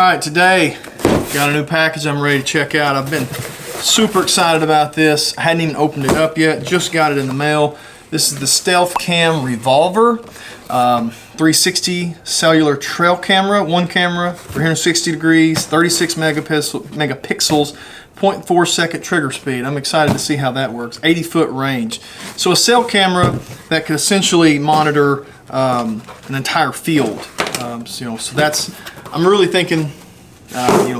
Alright, today got a new package I'm ready to check out. I've been super excited about this. I hadn't even opened it up yet, just got it in the mail. This is the Stealth Cam Revolver 360 cellular trail camera. One camera, 360 degrees, 36 megapixels, 0.4 second trigger speed. I'm excited to see how that works. 80-foot range. So a cell camera that could essentially monitor an entire field. So that's, I'm really thinking,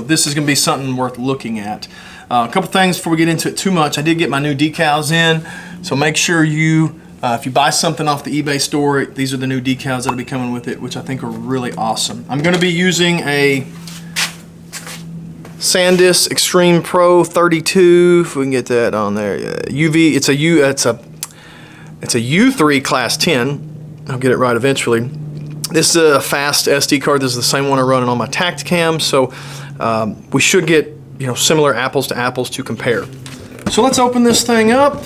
this is going to be something worth looking at. A couple things before we get into it too much. I did get my new decals in, so make sure you, if you buy something off the eBay store, these are the new decals that'll be coming with it, which I think are really awesome. I'm going to be using a SanDisk Extreme Pro 32, if we can get that on there. UV, it's a U3 class 10. I'll get it right eventually. This is a fast SD card. This is the same one I run on my Tacticam, so we should get similar apples to apples to compare. So let's open this thing up,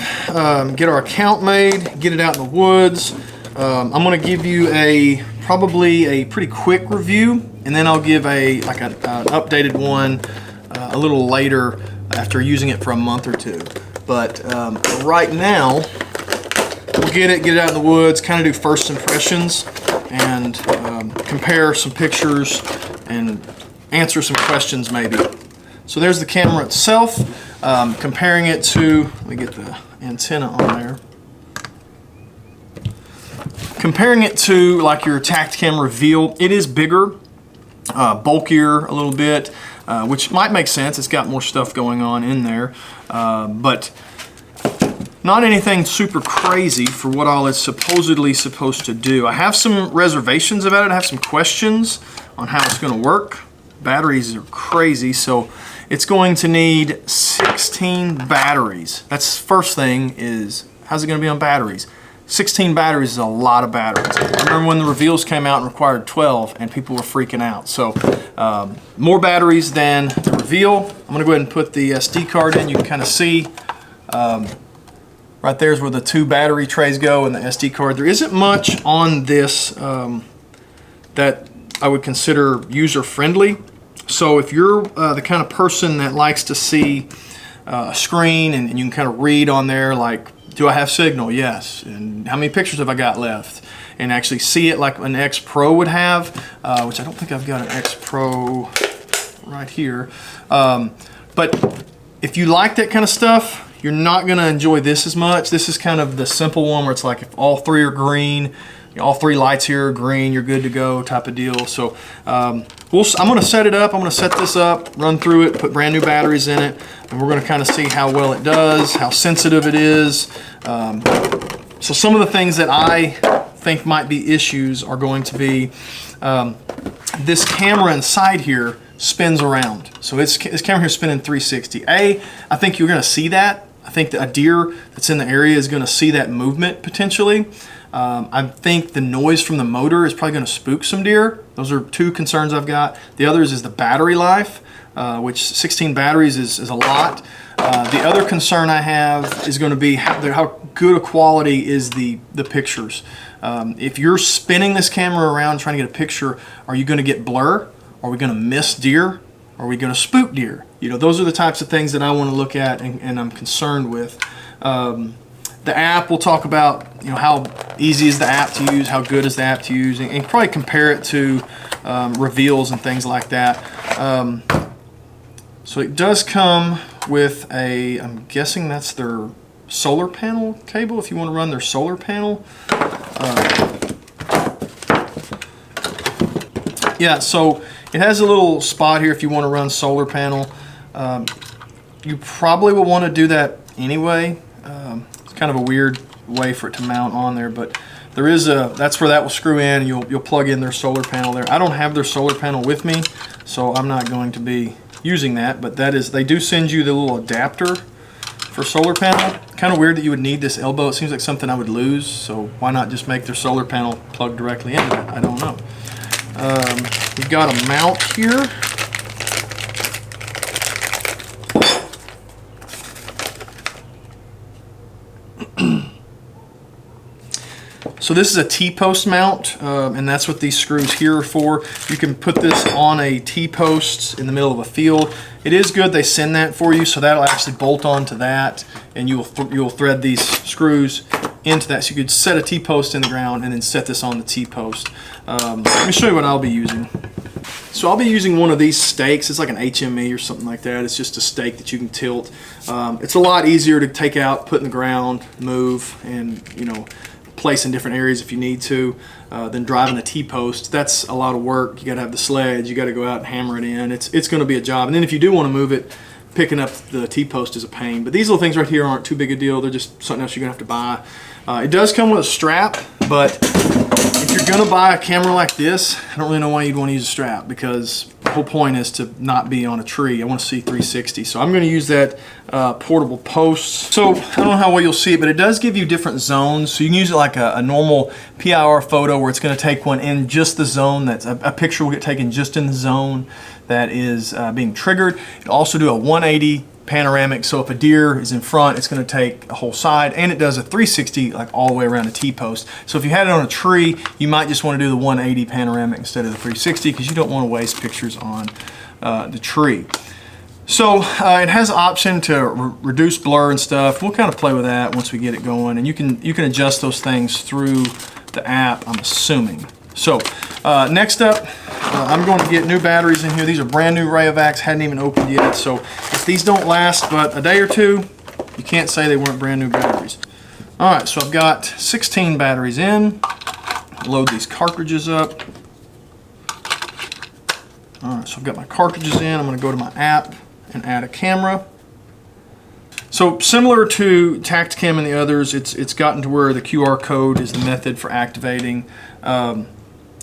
get our account made, get it out in the woods. I'm going to give you probably a pretty quick review, and then I'll give an updated one a little later after using it for a month or two. But right now, we'll get it out in the woods, kind of do first impressions, and compare some pictures and answer some questions maybe. So there's the camera itself, comparing it to, let me get the antenna on there. Comparing it to like your Tacticam Reveal, it is bigger, bulkier a little bit, which might make sense. It's got more stuff going on in there, but not anything super crazy for what all it's supposedly supposed to do. I have some reservations about it. I have some questions on how it's going to work. Batteries are crazy, so it's going to need 16 batteries. That's the first thing, is how's it going to be on batteries? 16 batteries is a lot of batteries. I remember when the Reveals came out and required 12 and people were freaking out. So more batteries than the Reveal. I'm going to go ahead and put the SD card in. You can kind of see right there's where the two battery trays go and the SD card. There isn't much on this that I would consider user-friendly. So if you're the kind of person that likes to see a screen and you can kind of read on there, like, do I have signal? Yes. And how many pictures have I got left? And actually see it like an X Pro would have, which I don't think I've got an X Pro right here. But if you like that kind of stuff, you're not going to enjoy this as much. This is kind of the simple one where it's like if all three are green, all three lights here are green, you're good to go type of deal. So I'm going to set it up. I'm going to set this up, run through it, put brand new batteries in it, and we're going to kind of see how well it does, how sensitive it is. So some of the things that I think might be issues are going to be this camera inside here spins around. So this camera here is spinning 360. I think you're going to see that. I think that a deer that's in the area is going to see that movement potentially. I think the noise from the motor is probably going to spook some deer. Those are two concerns I've got. The others is the battery life, which 16 batteries is a lot. The other concern I have is going to be how good a quality is the pictures. If you're spinning this camera around trying to get a picture, are you going to get blur? Are we going to miss deer? Are we going to spook deer? Those are the types of things that I want to look at and I'm concerned with. The app, we'll talk about how easy is the app to use, how good is the app to use, and probably compare it to Reveals and things like that. So it does come with I'm guessing that's their solar panel cable if you want to run their solar panel. Yeah, so it has a little spot here if you want to run solar panel. You probably will want to do that anyway. It's kind of a weird way for it to mount on there, but there is that's where that will screw in. You'll plug in their solar panel there. I don't have their solar panel with me, so I'm not going to be using that, but they do send you the little adapter for solar panel. Kind of weird that you would need this elbow. It seems like something I would lose, so why not just make their solar panel plug directly into that? I don't know. You've got a mount here. So this is a T-post mount, and that's what these screws here are for. You can put this on a T-post in the middle of a field. It is good they send that for you, so that'll actually bolt onto that, and you will thread these screws into that. So you could set a T-post in the ground and then set this on the T-post. Let me show you what I'll be using. So I'll be using one of these stakes. It's like an HME or something like that. It's just a stake that you can tilt. It's a lot easier to take out, put in the ground, move, and place in different areas if you need to, than driving a T-post. That's a lot of work. You got to have the sledge. You got to go out and hammer it in. It's going to be a job. And then if you do want to move it, picking up the T-post is a pain. But these little things right here aren't too big a deal. They're just something else you're going to have to buy. It does come with a strap, but if you're going to buy a camera like this, I don't really know why you'd want to use a strap, because the whole point is to not be on a tree. I want to see 360. So I'm going to use that portable post. So I don't know how well you'll see it, but it does give you different zones. So you can use it like a normal PIR photo, where it's going to take one in just the zone. That's a picture will get taken just in the zone that is being triggered. It'll also do a 180 panoramic, so if a deer is in front, it's going to take a whole side, and it does a 360 like all the way around a T-post. So if you had it on a tree, you might just want to do the 180 panoramic instead of the 360, because you don't want to waste pictures on the tree. So it has an option to reduce blur and stuff. We'll kind of play with that once we get it going, and you can adjust those things through the app, I'm assuming. So next up, I'm going to get new batteries in here. These are brand new Rayovacs, hadn't even opened yet. So if these don't last but a day or two, you can't say they weren't brand new batteries. All right, so I've got 16 batteries in. Load these cartridges up. All right, so I've got my cartridges in. I'm going to go to my app and add a camera. So similar to Tacticam and the others, it's gotten to where the QR code is the method for activating.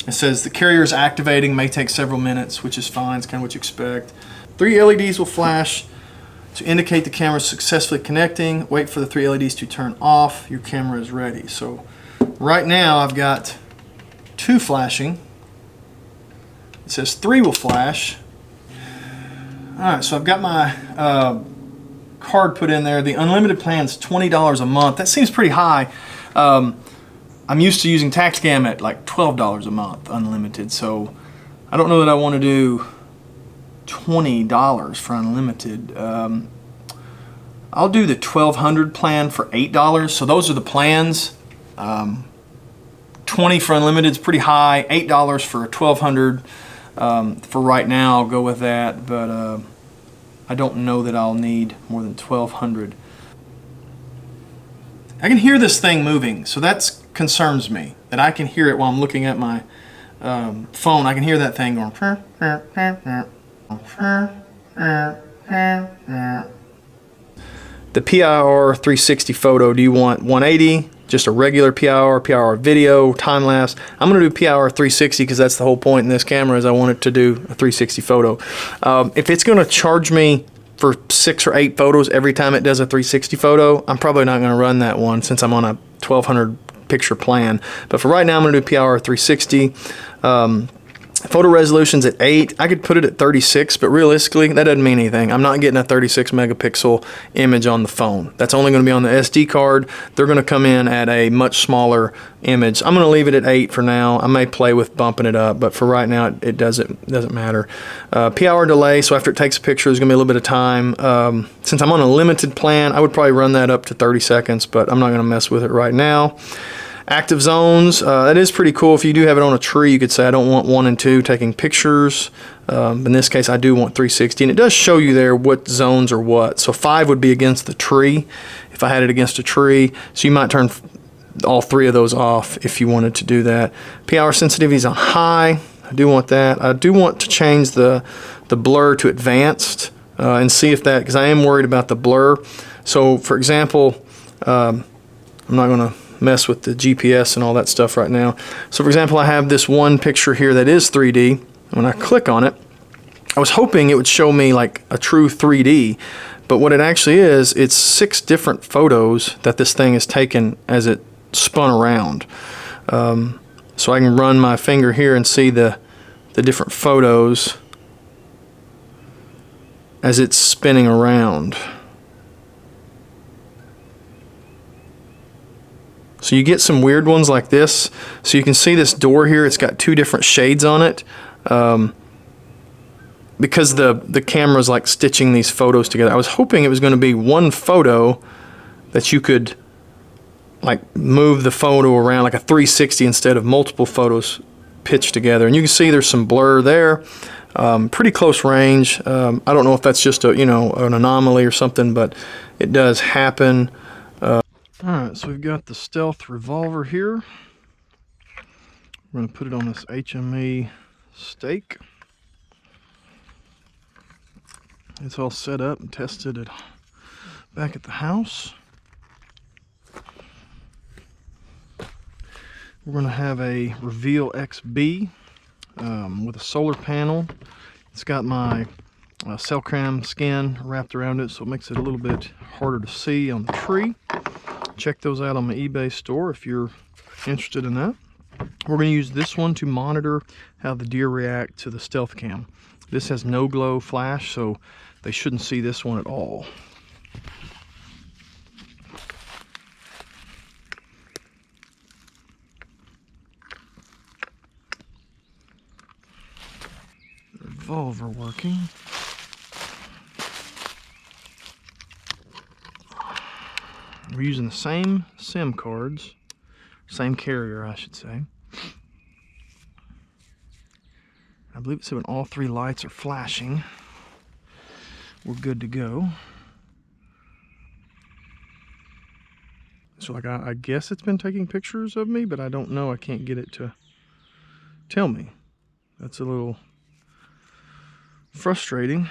It says the carrier is activating, may take several minutes, which is fine. It's kind of what you expect. 3 LEDs will flash to indicate the camera is successfully connecting. Wait for the 3 LEDs to turn off. Your camera is ready. So right now I've got 2 flashing. It says 3 will flash. All right, so I've got my card put in there. The unlimited plan is $20 a month. That seems pretty high. I'm used to using Tacticam at like $12 a month unlimited, so I don't know that I want to do $20 for unlimited. I'll do the 1200 plan for $8. So those are the plans. 20 for unlimited is pretty high. $8 for 1200 for right now. I'll go with that, but I don't know that I'll need more than 1200. I can hear this thing moving, so that concerns me, that I can hear it while I'm looking at my phone. I can hear that thing going. The PIR 360 photo, do you want 180, just a regular PIR video, time lapse? I'm going to do PIR 360 because that's the whole point in this camera, is I want it to do a 360 photo. If it's going to charge me for 6 or 8 photos every time it does a 360 photo, I'm probably not going to run that one since I'm on a 1200 picture plan. But for right now, I'm going to do PIR 360. Photo resolution's at 8. I could put it at 36, but realistically, that doesn't mean anything. I'm not getting a 36 megapixel image on the phone. That's only going to be on the SD card. They're going to come in at a much smaller image. I'm going to leave it at 8 for now. I may play with bumping it up, but for right now, it doesn't matter. PIR delay, so after it takes a picture, there's going to be a little bit of time. Since I'm on a limited plan, I would probably run that up to 30 seconds, but I'm not going to mess with it right now. Active zones, that is pretty cool. If you do have it on a tree, you could say I don't want 1 and 2 taking pictures. In this case, I do want 360, and it does show you there what zones are what. So 5 would be against the tree if I had it against a tree. So you might turn all 3 of those off if you wanted to do that. PIR sensitivity is on high. I do want that. I do want to change the blur to advanced and see if that, because I am worried about the blur. So for example, I'm not going to mess with the GPS and all that stuff right now. So for example, I have this one picture here that is 3D. When I click on it, I was hoping it would show me like a true 3D, but what it actually is, it's 6 different photos that this thing has taken as it spun around. So I can run my finger here and see the different photos as it's spinning around. So you get some weird ones like this. So you can see this door here, it's got 2 different shades on it. Because the camera's like stitching these photos together. I was hoping it was going to be one photo that you could like move the photo around like a 360 instead of multiple photos pitched together. And you can see there's some blur there. Pretty close range. I don't know if that's just a, you know, an anomaly or something, but it does happen. Alright, so we've got the Stealth Revolver here. We're going to put it on this HME stake. It's all set up and tested back at the house. We're going to have a Reveal XB with a solar panel. It's got my cell cam skin wrapped around it, so it makes it a little bit harder to see on the tree. Check those out on my eBay store if you're interested in that. We're going to use this one to monitor how the deer react to the Stealth Cam. This has no glow flash, so they shouldn't see this one at all. Revolver working. We're using the same SIM cards, same carrier I should say. I believe it's when all 3 lights are flashing. We're good to go. So like I guess it's been taking pictures of me, but I don't know. I can't get it to tell me. That's a little frustrating.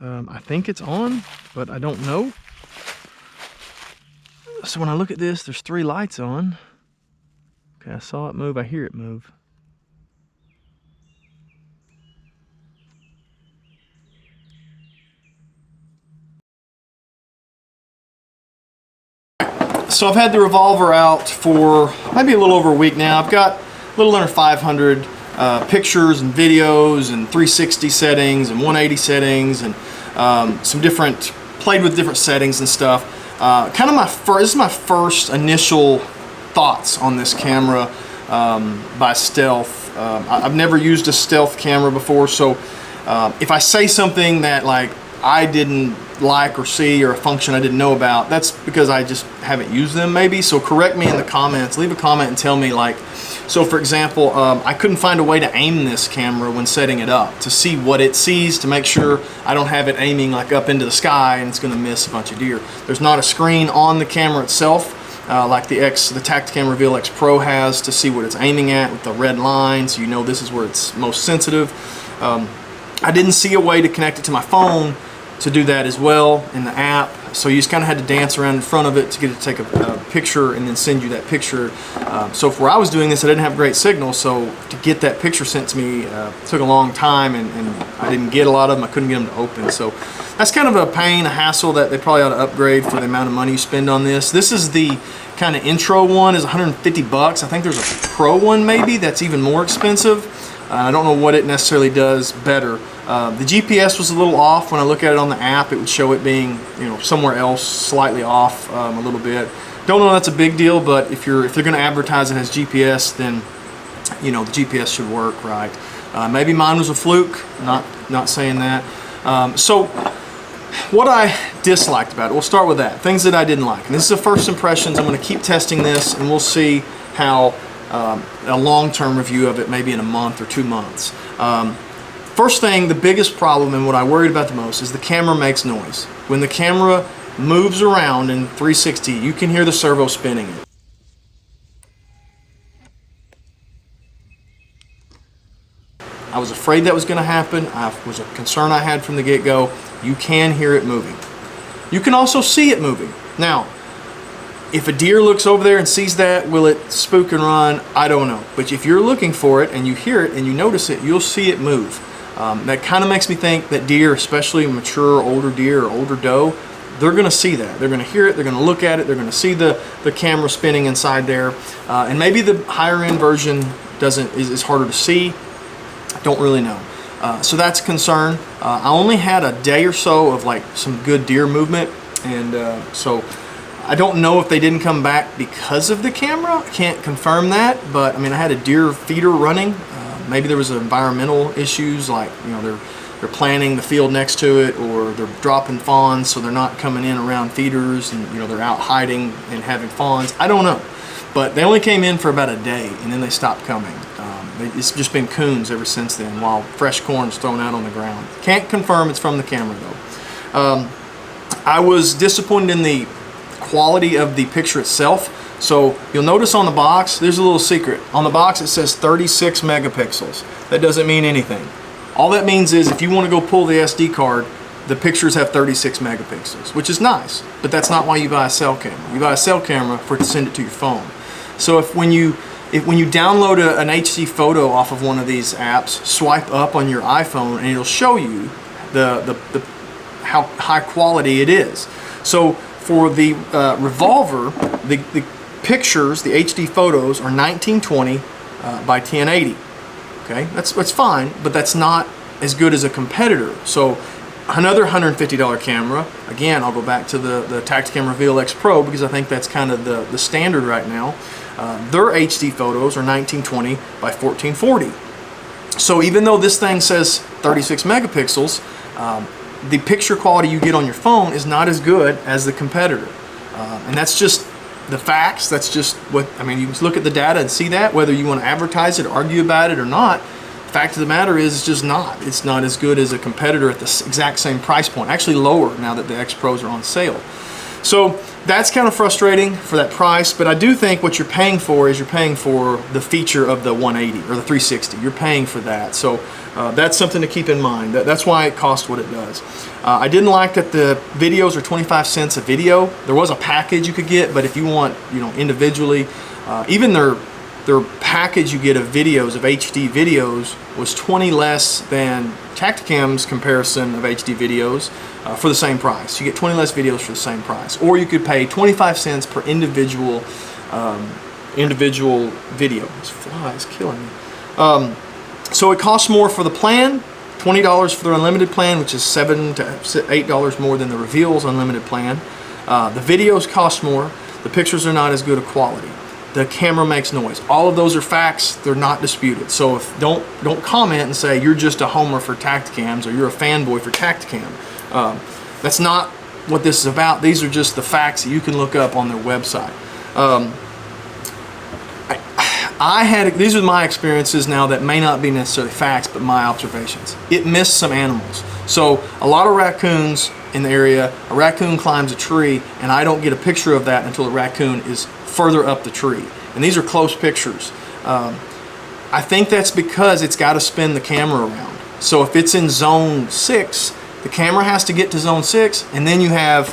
I think it's on, but I don't know. So when I look at this, there's 3 lights on. Okay, I saw it move. I hear it move. So I've had the Revolver out for maybe a little over a week now. I've got a little under 500 pictures and videos and 360 settings and 180 settings and some different, played with different settings and stuff. Kind of this is my first initial thoughts on this camera by Stealth. I've never used a Stealth camera before, so if I say something that like I didn't like or see, or a function I didn't know about, that's because I just haven't used them maybe. So correct me in the comments, leave a comment and tell me, like, so for example, I couldn't find a way to aim this camera when setting it up to see what it sees, to make sure I don't have it aiming like up into the sky and it's going to miss a bunch of deer. There's not a screen on the camera itself like the Tacticam Reveal X Pro has, to see what it's aiming at with the red line, so you know this is where it's most sensitive. I didn't see a way to connect it to my phone to do that as well in the app, so you just kind of had to dance around in front of it to get it to take a picture and then send you that picture. So for where I was doing this, I didn't have great signal, so to get that picture sent to me took a long time, and I didn't get a lot of them. I couldn't get them to open, so that's kind of a pain, a hassle that they probably ought to upgrade for the amount of money you spend on this. This is the kind of intro one, is 150 bucks. I think there's a pro one maybe that's even more expensive. I don't know what it necessarily does better. The GPS was a little off. When I look at it on the app, it would show it being, you know, somewhere else, slightly off a little bit. Don't know that's a big deal, but if they're going to advertise it as GPS, then you know the GPS should work, right? Maybe mine was a fluke. Not saying that. So what I disliked about it, we'll start with that. Things that I didn't like. And this is the first impressions. I'm going to keep testing this, and we'll see how a long-term review of it, maybe in a month or 2 months. First thing, the biggest problem and what I worried about the most is the camera makes noise. When the camera moves around in 360, you can hear the servo spinning. I was afraid that was going to happen. It was a concern I had from the get-go. You can hear it moving. You can also see it moving. Now, if a deer looks over there and sees that, will it spook and run? I don't know. But if you're looking for it and you hear it and you notice it, you'll see it move. That kind of makes me think that deer, especially mature older deer or older doe, they're going to see that. They're going to hear it, they're going to look at it, they're going to see the camera spinning inside there. And maybe the higher end version is harder to see. Don't really know. So that's a concern. I only had a day or so of like some good deer movement, and so I don't know if they didn't come back because of the camera. I can't confirm that, but I mean, I had a deer feeder running. Maybe there was environmental issues, like, you know, they're planting the field next to it, or they're dropping fawns, so they're not coming in around feeders, and, you know, they're out hiding and having fawns. I don't know, but they only came in for about a day, and then they stopped coming. It's just been coons ever since then, while fresh corn's thrown out on the ground. Can't confirm it's from the camera though. I was disappointed in the quality of the picture itself. So you'll notice on the box, there's a little secret. On the box it says 36 megapixels. That doesn't mean anything. All that means is if you want to go pull the SD card, the pictures have 36 megapixels, which is nice, but that's not why you buy a cell camera. You buy a cell camera to send it to your phone. So when you download an HD photo off of one of these apps, swipe up on your iPhone and it'll show you how high quality it is. So for the Revolver, the pictures, the HD photos, are 1920 by 1080. Okay, that's fine, but that's not as good as a competitor. So another $150 camera. Again, I'll go back to the Tacticam Reveal X Pro because I think that's kind of the standard right now. Their HD photos are 1920 by 1440. So even though this thing says 36 megapixels, the picture quality you get on your phone is not as good as the competitor. And that's just the facts. That's just what, I mean, you can look at the data and see that, whether you want to advertise it, argue about it or not. The fact of the matter is it's just not. It's not as good as a competitor at the exact same price point. Actually lower now that the X Pros are on sale. So that's kind of frustrating for that price, but I do think what you're paying for is you're paying for the feature of the 180 or the 360. You're paying for that. So that's something to keep in mind. That's why it costs what it does. I didn't like that the videos are 25 cents a video. There was a package you could get, but if you want, you know, individually, even their package you get of videos, of HD videos, was 20 less than Tacticam's comparison of HD videos for the same price. You get 20 less videos for the same price. Or you could pay 25 cents per individual video. This fly is killing me. So it costs more for the plan, $20 for the unlimited plan, which is $7 to $8 more than the Reveal's unlimited plan. The videos cost more. The pictures are not as good a quality. The camera makes noise. All of those are facts. They're not disputed. So if don't comment and say you're just a homer for Tacticams or you're a fanboy for Tacticam. That's not what this is about. These are just the facts that you can look up on their website. These are my experiences now that may not be necessarily facts, but my observations. It missed some animals. So a lot of raccoons in the area. A raccoon climbs a tree, and I don't get a picture of that until the raccoon is further up the tree. And these are close pictures. I think that's because it's got to spin the camera around. So if it's in zone 6, the camera has to get to zone 6, and then you have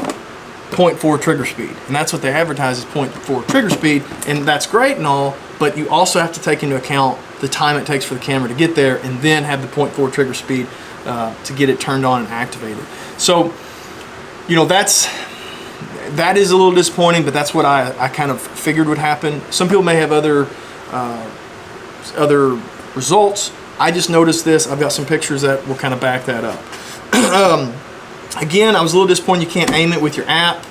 0.4 trigger speed. And that's what they advertise as 0.4 trigger speed, and that's great and all, but you also have to take into account the time it takes for the camera to get there and then have the 0.4 trigger speed to get it turned on and activated. So, you know, that is a little disappointing, but that's what I kind of figured would happen. Some people may have other results. I just noticed this. I've got some pictures that will kind of back that up. Again, I was a little disappointed you can't aim it with your app.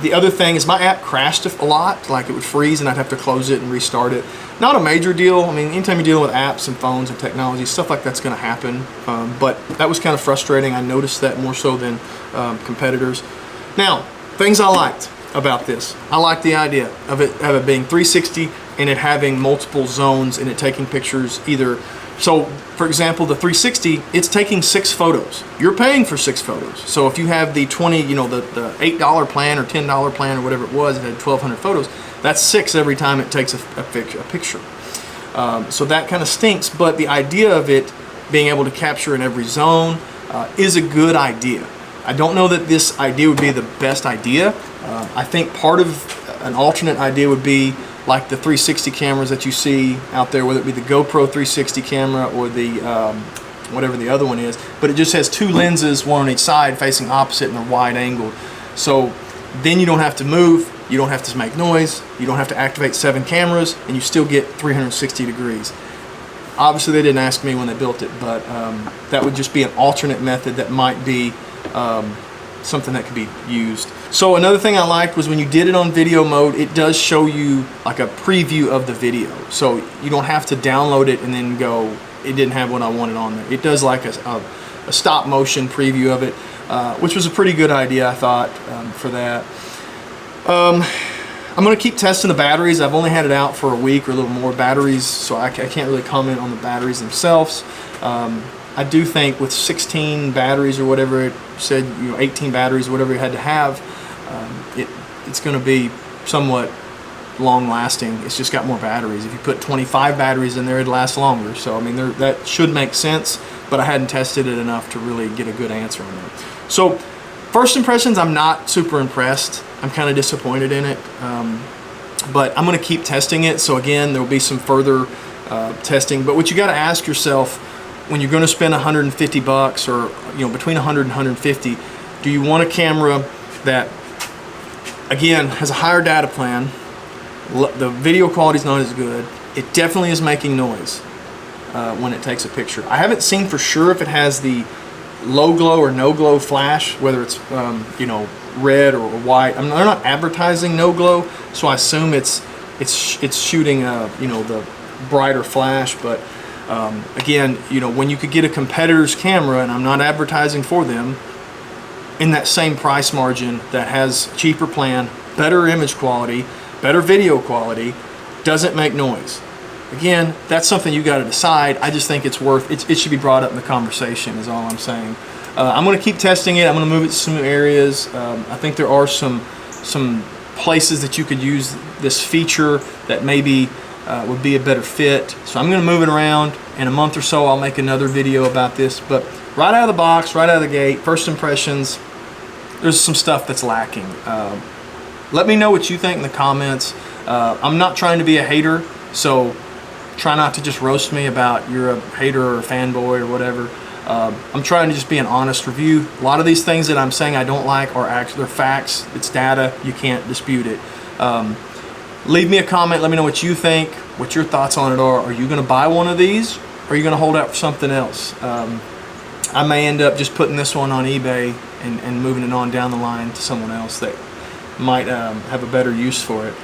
The other thing is my app crashed a lot, like it would freeze and I'd have to close it and restart it. Not a major deal. I mean, anytime you're dealing with apps and phones and technology, stuff like that's going to happen. But that was kind of frustrating. I noticed that more so than competitors. Now, things I liked about this. I like the idea of it being 360 and it having multiple zones and it taking pictures either. So, for example, the 360, it's taking 6 photos. You're paying for 6 photos. So if you have the the $8 plan or $10 plan or whatever it was, it had 1,200 photos. That's 6 every time it takes a picture. So that kind of stinks. But the idea of it being able to capture in every zone is a good idea. I don't know that this idea would be the best idea. I think part of an alternate idea would be like the 360 cameras that you see out there, whether it be the GoPro 360 camera or the whatever the other one is, but it just has 2 lenses, one on each side, facing opposite and they're wide angled. So then you don't have to move, you don't have to make noise, you don't have to activate 7 cameras, and you still get 360 degrees. Obviously they didn't ask me when they built it, but that would just be an alternate method that might be something that could be used. So another thing I liked was when you did it on video mode, it does show you like a preview of the video. So you don't have to download it and then go, it didn't have what I wanted on there. It does like a stop motion preview of it, which was a pretty good idea, I thought, for that. I'm going to keep testing the batteries. I've only had it out for a week or a little more batteries, so I can't really comment on the batteries themselves. I do think with 16 batteries or whatever it said, 18 batteries or whatever you had to have, it's going to be somewhat long lasting. It's just got more batteries. If you put 25 batteries in there, it'd last longer. So I mean, that should make sense, but I hadn't tested it enough to really get a good answer on that. So first impressions, I'm not super impressed. I'm kind of disappointed in it, but I'm going to keep testing it. So again, there will be some further testing. But what you got to ask yourself when you're going to spend 150 bucks, or between 100 and 150, do you want a camera that, again, has a higher data plan? The video quality is not as good. It definitely is making noise when it takes a picture. I haven't seen for sure if it has the low glow or no glow flash, whether it's red or white. I mean, they're not advertising no glow, so I assume it's shooting the brighter flash. But again, when you could get a competitor's camera, and I'm not advertising for them, in that same price margin that has cheaper plan, better image quality, better video quality, doesn't make noise. Again, that's something you got to decide. I just think it's worth it. It should be brought up in the conversation, is all I'm saying. I'm going to keep testing it. I'm going to move it to some new areas. I think there are some places that you could use this feature that maybe would be a better fit. So I'm going to move it around. In a month or so, I'll make another video about this. But right out of the box, right out of the gate, first impressions, there's some stuff that's lacking. Let me know what you think in the comments. I'm not trying to be a hater, so try not to just roast me about you're a hater or a fanboy or whatever. I'm trying to just be an honest review. A lot of these things that I'm saying I don't like are actually, they're facts. It's data. You can't dispute it. Leave me a comment. Let me know what you think, what your thoughts on it are. Are you going to buy one of these, or are you going to hold out for something else? I may end up just putting this one on eBay and moving it on down the line to someone else that might have a better use for it.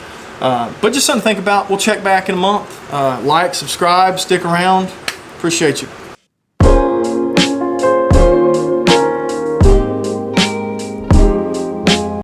But just something to think about. We'll check back in a month. Like, subscribe, stick around. Appreciate you.